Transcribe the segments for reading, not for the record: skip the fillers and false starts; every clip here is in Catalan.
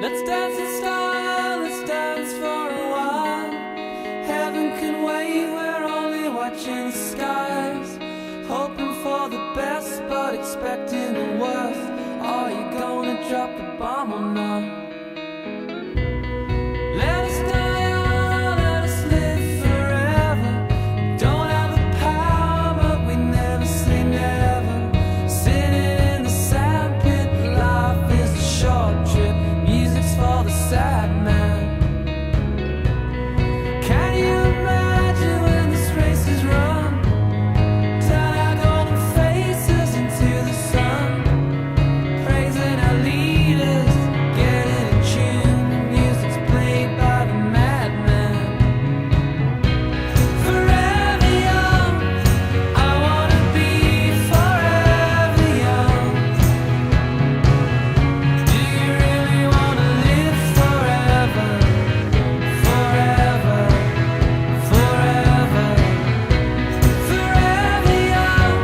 Let's dance in style, let's dance for a while. Heaven can wait, we're only watching the skies. Hoping for the best, but expecting the worst. Are you gonna drop the bomb or not? Let us die young, let us live forever. Don't have the power, but we never say never. Sitting in the sandpit, life is a short trip. Music's for the sad man. Can you imagine when this race is run? Turn our golden faces into the sun. Praising our leaders, getting in tune. Music's played by the madman. Forever young, I wanna be forever young. Do you really wanna live forever? Forever, forever. Forever young,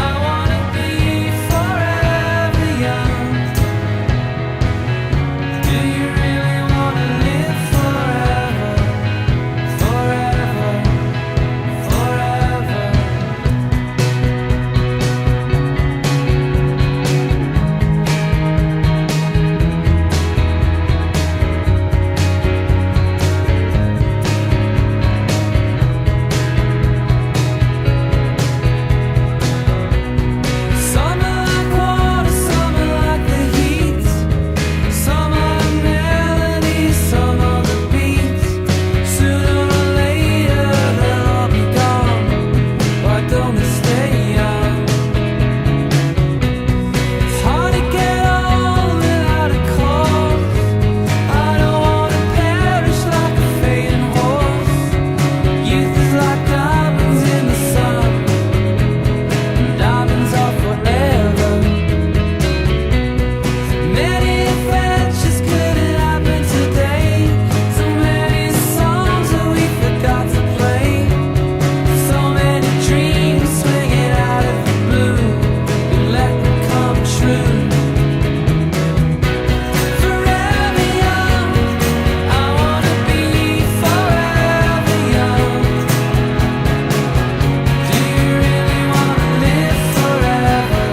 I wanna be forever young. Do you really wanna live forever? Forever, forever. Summer like water, summer like the heat. Some are the melodies, some are the beats. Sooner or later they'll all be gone. Why don't they stay young? It's hard to get old without a cause. I don't wanna perish like a fading horse. Youth is like diamonds in the sun. Diamonds are forever. Many adventures couldn't happen today. So many songs that we forgot to play. So many dreams swinging out of the blue. We let them come true. Forever young, I wanna be forever young. Do you really wanna live forever?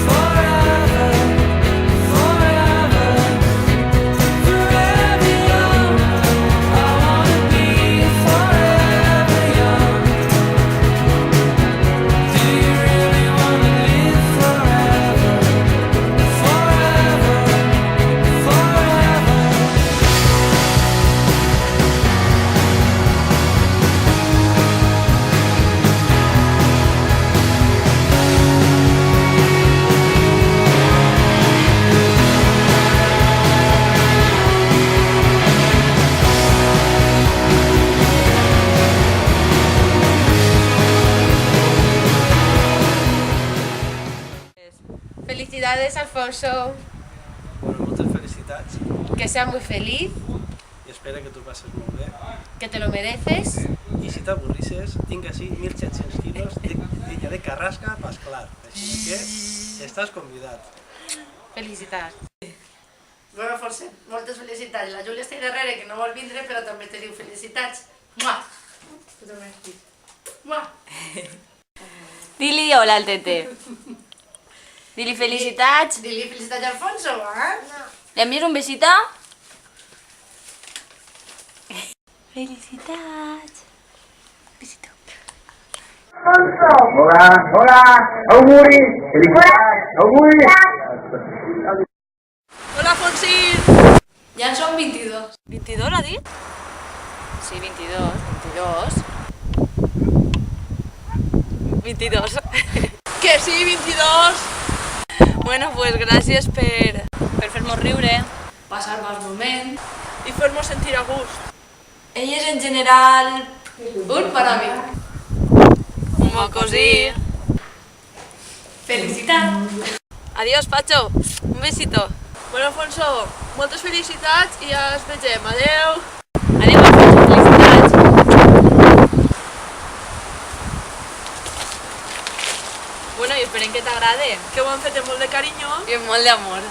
Forever, forever. Forever young, I wanna be forever young. Do you really wanna live forever? Forever, forever. Felicidades, Alfonso. Bueno, moltes felicitats Que seas muy feliz, i espero que t'ho passes molt bé. que te lo mereces. I si t'avorrisses, tinc així 1.700 quilos d'illa de carrasca pasclar. Així que estàs convidat. Felicitats. Bueno, Alfonso, moltes felicitats. La Júlia està ahí darrere, que no vol vindre, però també te diu felicitats. Mua! Tu també. Mua! Dili hola al tete. Dili felicitats. Dili felicitats a Alfonso, eh? ¿Le envías un besito? Felicitats. Besito. Hola, hola, auguri, felicidades, auguri. Hola, Alfonsín! Ja en som 22. 22 l'ha dit? Sí, 22, 22. 22. Que sí, 22! Bueno, pues gràcies per fer-nos riure. Passar mal moment. I fer-nos sentir a gust. Ell és en general Un bon amic. un bon cosí. Felicitats! Adiós, Pacho. Un besito. Bueno, Alfonso, moltes felicitats i ja ens vegem. Adeu! Adéu, Alfonso. Felicitats. Bueno, i esperem que t'agrade. Que ho han fet amb molt de carinyo. I amb molt d'amor.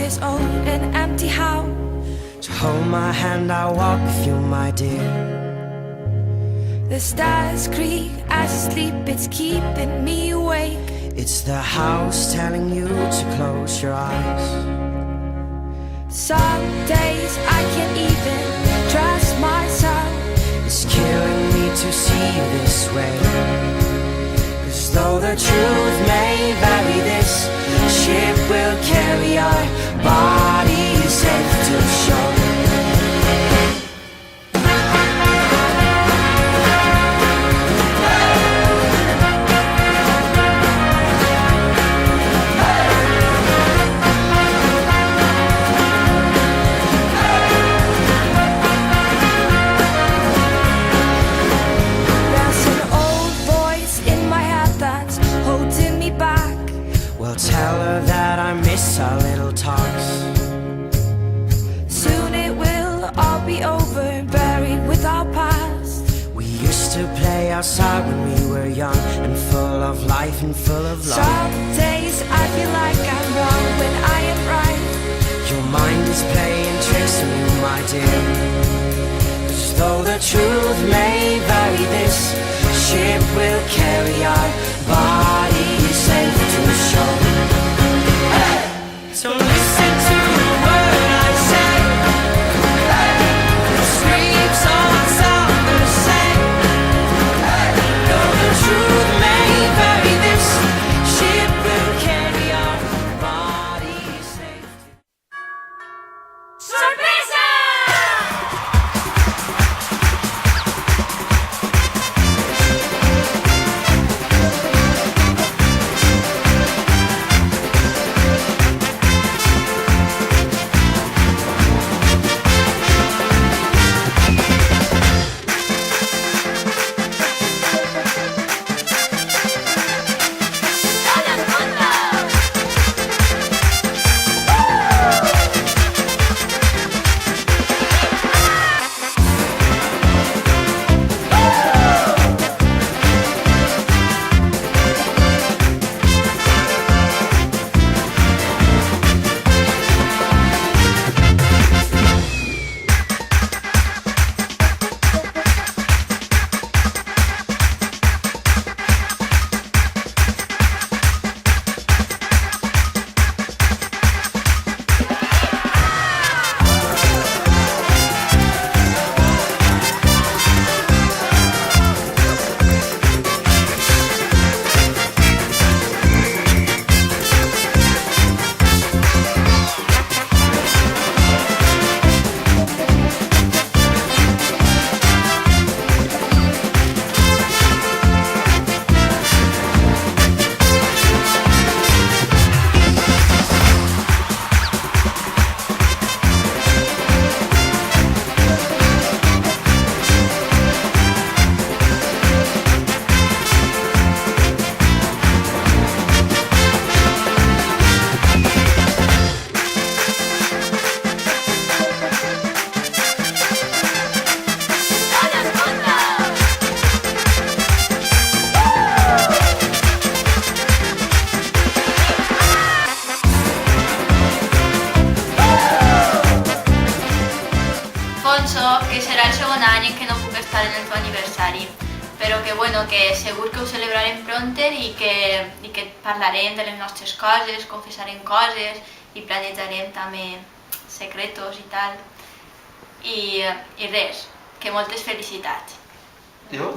his own an empty house. So hold my hand, I'll walk with you, my dear. The stars creak as I sleep, it's keeping me awake. It's the house telling you to close your eyes. Some days I can't even trust myself. It's killing me to see you this way. 'Cause though the truth may vary, this ship will carry our bodies safe to shore. Tell her that I miss our little talks. Soon it will all be over, buried with our past. We used to play outside when we were young, and full of life and full of love. Some days I feel like I'm wrong when I am right. Your mind is playing tricks on you, my dear. 'Cause though the truth may vary, this ship will carry our bodies safe to shore. So listen to the word I say. The screams all sound the same. Though the truth may vary, this ship will carry our bodies safe. ¡Sorpresa! que serà el segon any en què no puc estar en el teu aniversari, però que bueno, que segur que ho celebrarem pronter i que parlarem de les nostres coses, confessarem coses i planejarem també secretos i tal. I res, que moltes felicitats. Jo?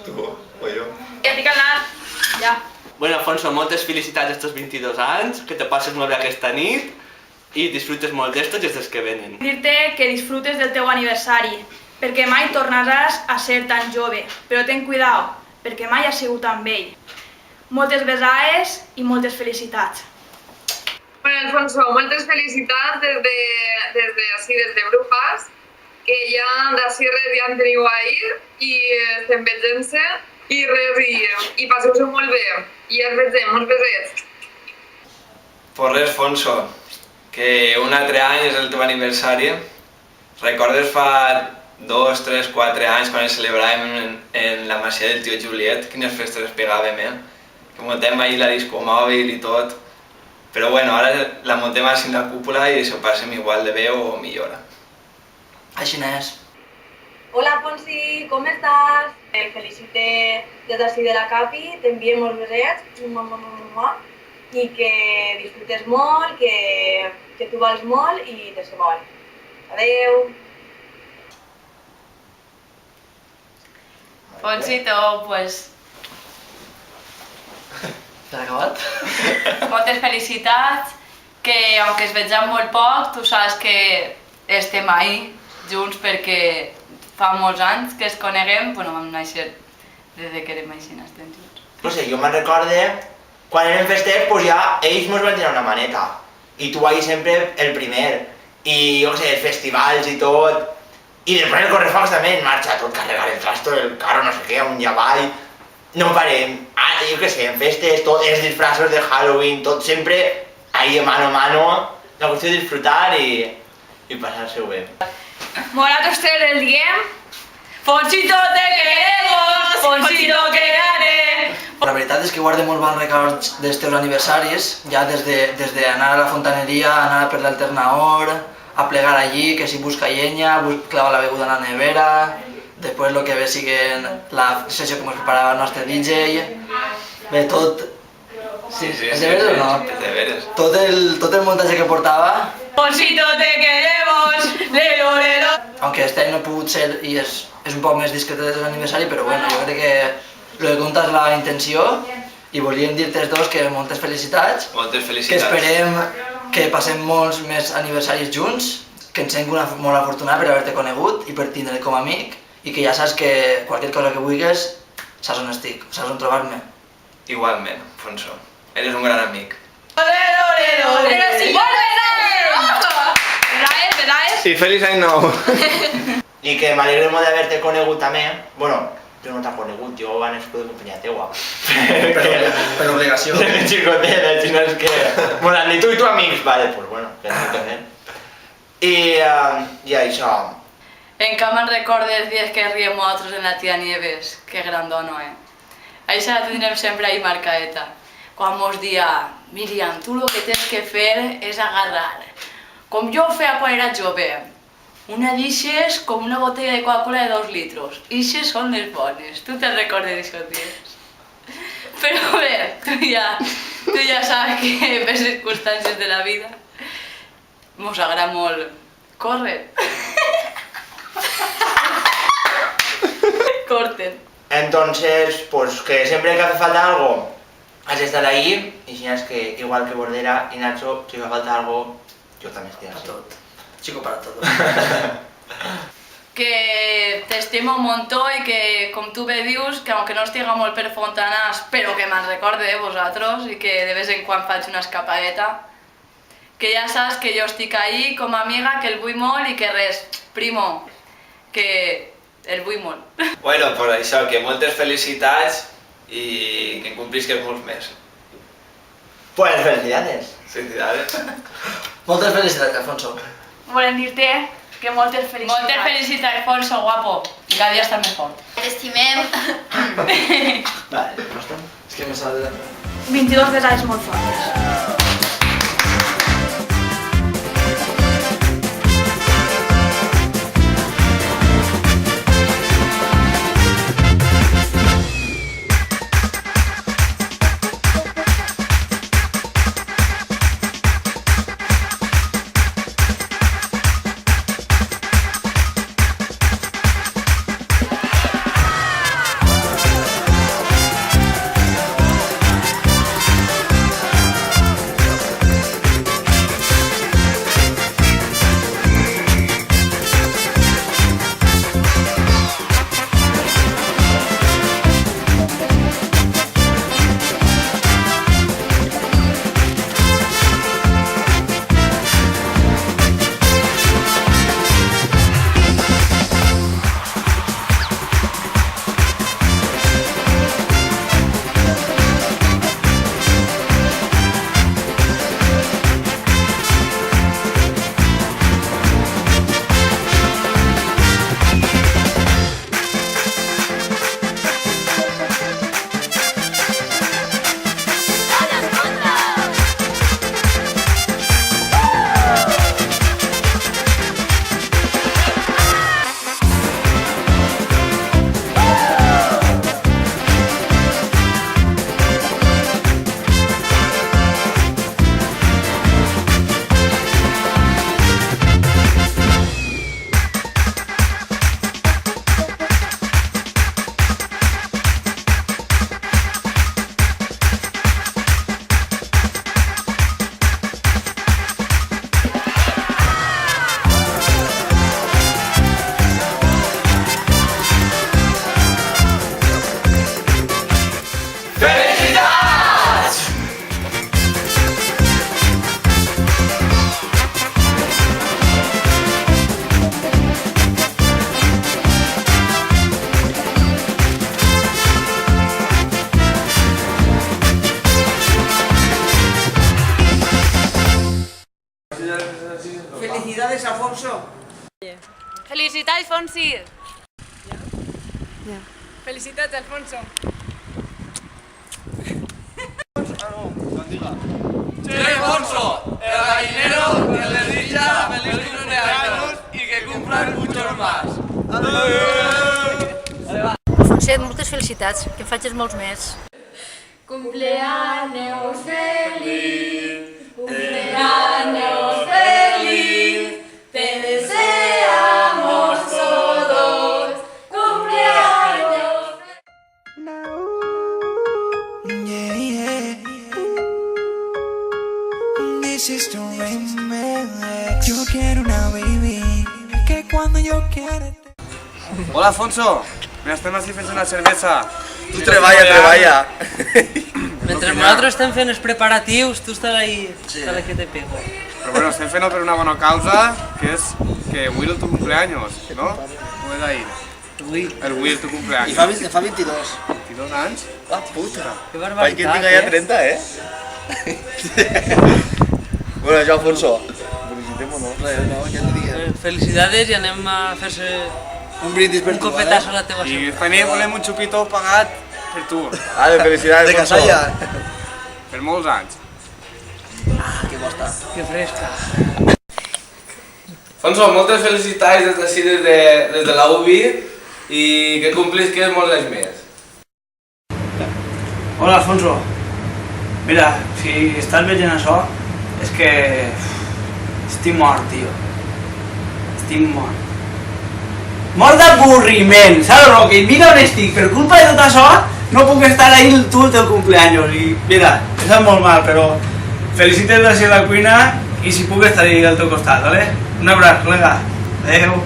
Tu o jo? Ja estic al nar, ja. Bueno, Alfonso, moltes felicitats estos 22 anys, que te passes molt bé aquesta nit i disfrutes molt d'estos i dels que venen. Dir-te que disfrutes del teu aniversari, perquè mai tornaràs a ser tan jove, però ten cuidao, perquè mai has sigut tan vell. Moltes besades i moltes felicitats. Bueno, Alfonso, moltes felicitats des de Brufas, que ja d'ací res ja en teniu ahir i estem veient-se i res, i passeu-s'ho molt bé. I ens veiem, molts besets. Pues res, Alfonso, que un altre any és el teu aniversari. Recordes fa 2, 3, 4 anys quan ens celebràvem en la masia del tio Juliet, quines festes es pegàvem, Que muntem ahir la disco mòbil i tot. Però bueno, ara la muntem així en la cúpula i s'ho passem igual de bé o millora. Així n'és. Hola, Fonsi, com estàs? Et felicite des d'ací de la Capi, t'enviem molts besets, i que disfrutes molt, que tu vals molt i te se vol. Adeu! Fonsito, pues, T'has acabat? moltes felicitats, que aunque es vegem molt poc, tu saps que estem ahí junts perquè fa molts anys que es coneguem, bueno, vam néixer des que érem així, estem junts. No sé, jo me'n recorde, quan érem festers, pues ja ells mos van tirar una maneta. I tu ahí sempre el primer. I jo què sé, els festivals i tot. I després el correfocs també, en marxa, tot carregar el trasto, el carro, no sé què, amunt i avall. No parem. Jo què sé, en festes, tots els disfrazos de Halloween, tot sempre ahí de mano a mano. La qüestió de disfrutar i passar-se-ho bé. Nosaltres el diem, Fonsito te queremos, Fonsito que gane. La veritat és que guardo molt bons records dels teus aniversaris, ja des d'anar a la fontaneria, anar per l'alternador, a plegar allí, que si busca llenya, clavar la beguda en la nevera, després el que ve sigui la sessió que ens preparava el nostre DJ, bé, tot... Sí, és de veres o no? És de veres. Tot el muntatge que portava, Fonsito te queremos, lelo, lelo. aunque este any no ha pogut ser i és un poc més discret des de l'aniversari, però bueno, jo crec que el que compta és la intenció i volíem dir-te dos que moltes felicitats. Moltes Que felicitats. esperem que passem molts més aniversaris junts, que ens sent molt afortunat per haver-te conegut i per tindre't com a amic i que ja saps que qualsevol cosa que vulguis saps on estic, saps on trobar-me. Igualment, Fonso. Eres un gran amic. Però si vols I feliç any nou! I que m'alegre molt d'haver-te conegut també. Bueno, jo no t'he conegut, jo va nascut de companyia teua. Per obligació. Xicotet, els xinos que... Bueno, ni tu i tu amics, vale, pues bueno, que no te ven. I això... Encara me'n recordo els dies que riem nosaltres en la tia Nieves, que grandona, Això la tindrem sempre ahí marcaeta. Quan mos dia, Miriam, tu el que tens que fer és agarrar, com jo ho feia quan era jove, una d'ixes com una botella de Coca-Cola de 2 litros. Ixes són les bones, tu te'n recordes d'això, dies? Però bé, tu ja saps que per circumstàncies de la vida mos agrada molt córrer. Corten. Entonces, pues que siempre que hace falta algo, has de estar ahí, y si no es que igual que Bordera y Nacho, si me falta algo, yo también estoy así. Tot. Chico para todo. Que t'estimo un muntó i que, com tu bé dius, que aunque no estiga molt per Fontanars, però que me'n recorde de vosaltres i que de vez en quan faig una escapadeta, que ja saps que jo estic ahí com a amiga, que el vull molt i que res, primo, que el vull molt. Bueno, pues això, que moltes felicitats i que complisques molts més. Pues felicidades. Felicidades. Moltes felicitats, Alfonso. Volem dir-te que moltes felicitats. Moltes felicitats, Alfonso, guapo. I cada dia estàs més fort. T'estimem. Vale, no estem? És que me sale de... 22 besades molt fortes. Felicidades, Alfonso. Felicitats, Fonsi! Felicitats, Alfonso! ¡Che, Alfonso! El gallinero que les desea feliz cumpleaños y que cumplan muchos más. Alfonset, moltes felicitats, que facis molts més. Cumpleaños feliz, cumpleaños feliz, te deseamos todos, cumpleaños Yeah, yeah. This is the remix. Yo quiero una baby que cuando yo quiera. Hola, Alfonso. Mira, estem així fent una cervesa. Tu treballa. Mentre nosaltres estem fent els preparatius, tu estàs ahí, para que te pego. Però bueno, estem fent-ho per una bona causa, que és que avui és el teu cumpleaños, ¿no? ¿Cómo es ahí? Avui és tu cumpleaños. I fa 22. 22 anys? Ah, puta. Que Vaig que tinc ja 30, Bueno, jo, Alfonso, felicitem-ho, No, ja t'ho dic. Felicidades i anem a fer-se un brindis per tu, un copetazo a la teva I també volem un xupito pagat per tu. Vale, felicidades, De Alfonso. Casalla. Per molts anys. Que bo està. Que fresca. Alfonso, moltes felicitats des d'ací, des de la UBI i que complisques molts anys més. Hola, Alfonso. Mira, si estàs veient això, és que estic mort, tio. Estic mort. Mort d'avorriment, saps el que? Mira on estic, per culpa de tot això no puc estar ahí tu el teu cumpleaños i mira, em sap molt mal, però felicites d'ací a la cuina i si puc estar ahí al teu costat, ¿vale? Un abraç, col·lega. Adéu.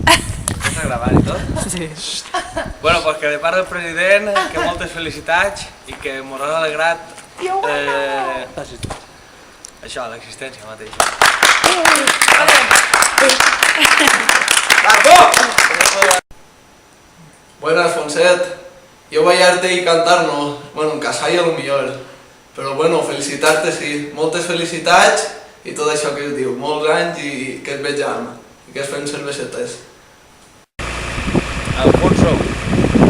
Està gravant i tot? Sí. Bueno, pues que de part del president, que moltes felicitats i que mos ha alegrat això, l'existència mateixa. Buenas, Fonset. Yo ballarte y cantar-nos, bueno, en Casalla a lo millor. Però bueno, felicitar-te sí, moltes felicitats i tot això que es diu, molts anys i que es vegem, i que es fem cervesetes. Alfonso,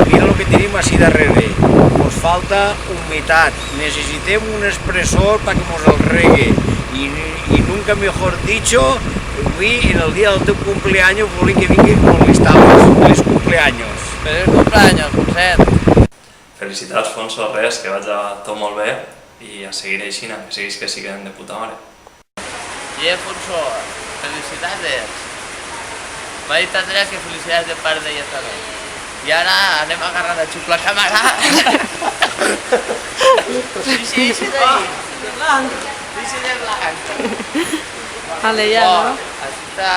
mira lo que tenim així darrere. Nos falta humitat. Necessitem un expresor para que nos el regue. Y nunca mejor dicho, avui, en el dia del teu cumpleaños, volem que vingui con les cumpleaños. Feliç cumpleaños, Fonset. Felicitats, Fonso, res, que vaig a tot molt bé i a seguir així, que seguís que siguen de puta mare. Fonso, felicidades. M'ha dit Andrea que felicidades de part d'ella també. I ara anem a agarrar a xup la càmera. Sí, d'ahí. De blanc. Sí, de blanc. Vale, ya, ¿no? Així està.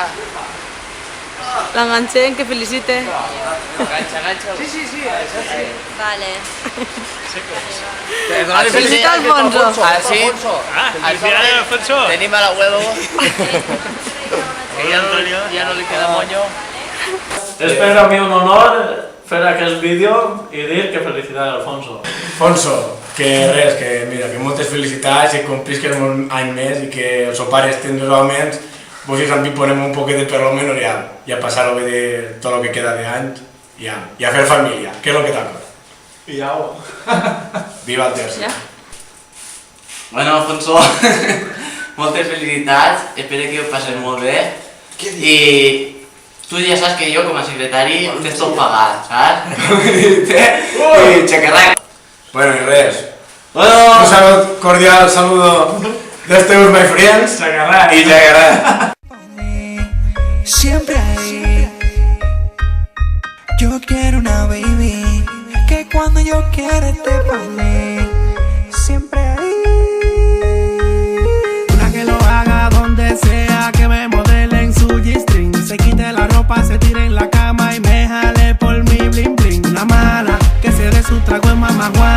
La enganché, que felicite. Ganxa. Sí, això sí. Vale. Felicita a Alfonso. Así. Felicidades, Alfonso. Tenim a la huevo. Que ya no le queda moño. És per a mi un honor fer aquest vídeo i dir que felicitats, Alfonso. Alfonso, que res, que mira, que moltes felicitats i complisques un any més i que els pares tindrem almenys, vos i també ponem un poquet per lo menos i a passar bé de tot el que queda d'anys i a fer família, que és el que toca. I au. Viva el tercer. Bueno, Alfonso, moltes felicitats, espero que ho passes molt bé. I tu ja saps que jo, com a secretari, tens tot pagat, saps? I xacarrac. Bueno, y res. Bueno. Un saludo cordial, saludo de estos my friends. Y Chacarrac. Siempre ahí. Yo quiero una baby que cuando yo quiera esté pa' mí. Siempre ahí. Una que lo haga donde sea, que me modele en su G-string. Se quite la ropa, se tire en la cama y me jale por mi bling bling. Una mala que se dé su trago en mamajuana.